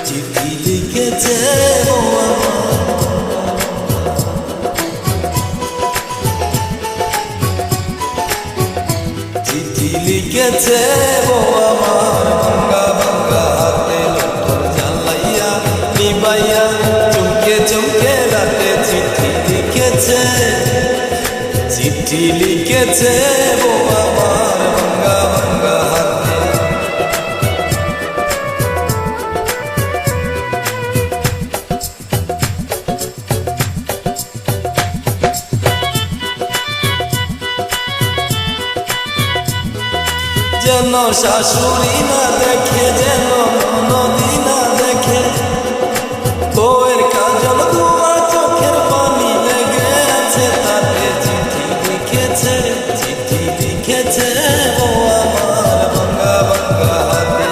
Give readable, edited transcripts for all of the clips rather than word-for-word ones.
চিঠি লিখেছে লিখেছে আমার ভাঙ্গা ভাঙ্গা হাতে লণ্ঠন জ্বালাইয়া নিবাইয়া চমকে চমকে রাতে চিঠি লিখেছে আমার ভাঙ্গা ভাঙ্গা হাতে। যেন শাশুড়ি না দেখে, যেন নদী না দেখে, বউয়ের কাজল ধোয়া চোখের পানি লেগে আছে তাতে চিঠি লিখেছে বউ আমার ভাঙ্গা ভাঙ্গা হাতে।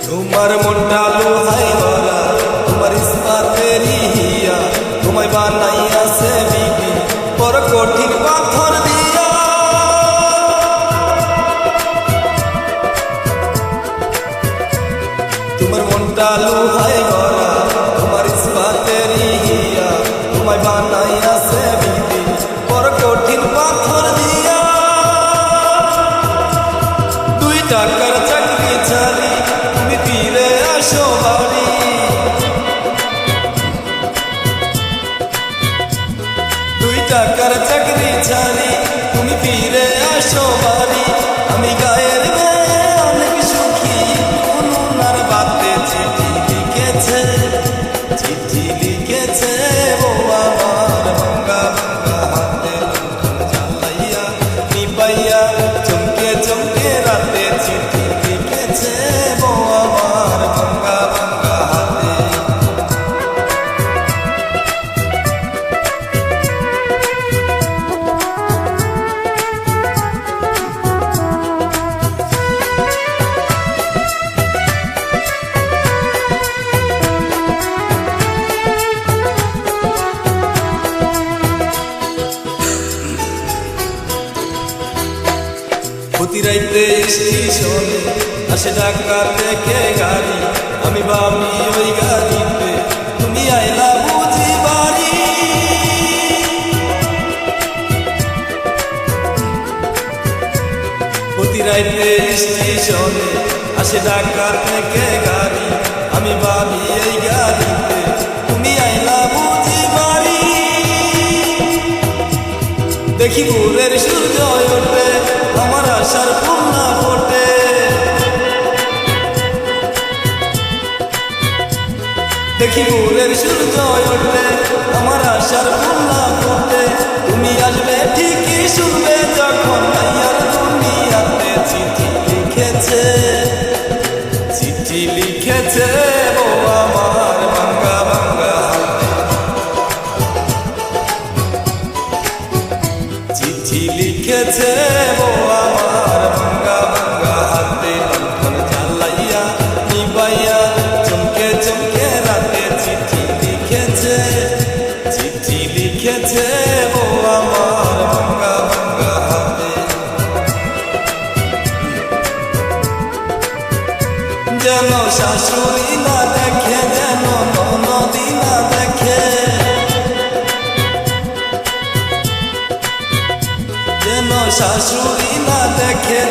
তোমার মনটা লোহাই ভরা, তোমার ইস্পাতেরই হিয়া, তোমায় বানাইয়াছে বিবি বড় কঠিন পাথর দিয়া। তোমার মনটা লোহাই ভরা, তোমার ইস্পাতেরই হিয়া, তোমায় বানাইয়াছে বিবি বড় কঠিন পাথর দিয়া। 2 টাকার চাকরি ছাড়ি তুমি ফিরে আসো বাড়ি, 2 টাকার চাকরি ছাড়ি তুমি ফিরে আসো বাড়ি। আমি গায়ের গায়ে অনেক সুখী, উনুনার বাতে চিঠি লিখেছে বউ আমার ভাঙ্গা ভাঙ্গা হাতে লণ্ঠন জ্বালাইয়া নিবাইয়া চমকে চমকে রাতে চিঠি লিখেছে বউ আমার ভাঙ্গা ভাঙ্গা হাতে। প্রতি রাইতে স্টেশনে আসে ঢাকা থেকে গাড়ি, আমি ভাবি ওই গাড়িতে তুমি আইলা বুঝি বাড়ি। প্রতি রাইতে স্টেশনে আসে ঢাকা থেকে গাড়ি, আমি ভাবি এই গাড়িতে তুমি আইলা বুঝি বাড়ি। দেখি ভোরের সূর্য ওঠে, আমার আশার ফুল না ফোটে, দেখি ভোরের সূর্য ওঠে, আমার আশার ফুল না ফোটে। তুমি আসবে ঠিকই শুনবে যখন মাইয়ার দুনিয়াতে চিঠি লিখেছে বউ আমার ভাঙ্গা ভাঙ্গা হাতে। চিঠি লিখেছে বউ আমার ভাঙ্গা ভাঙ্গা হাতে লণ্ঠন জ্বালাইয়া নিবাইয়া চমকে চমকে রাতে চিঠি লিখেছে বউ আমার ভাঙ্গা ভাঙ্গা হাতে। যেন শাশুড়ি না দেখে, যেন নদী না দেখে, যেন শাশুড়ি না দেখে,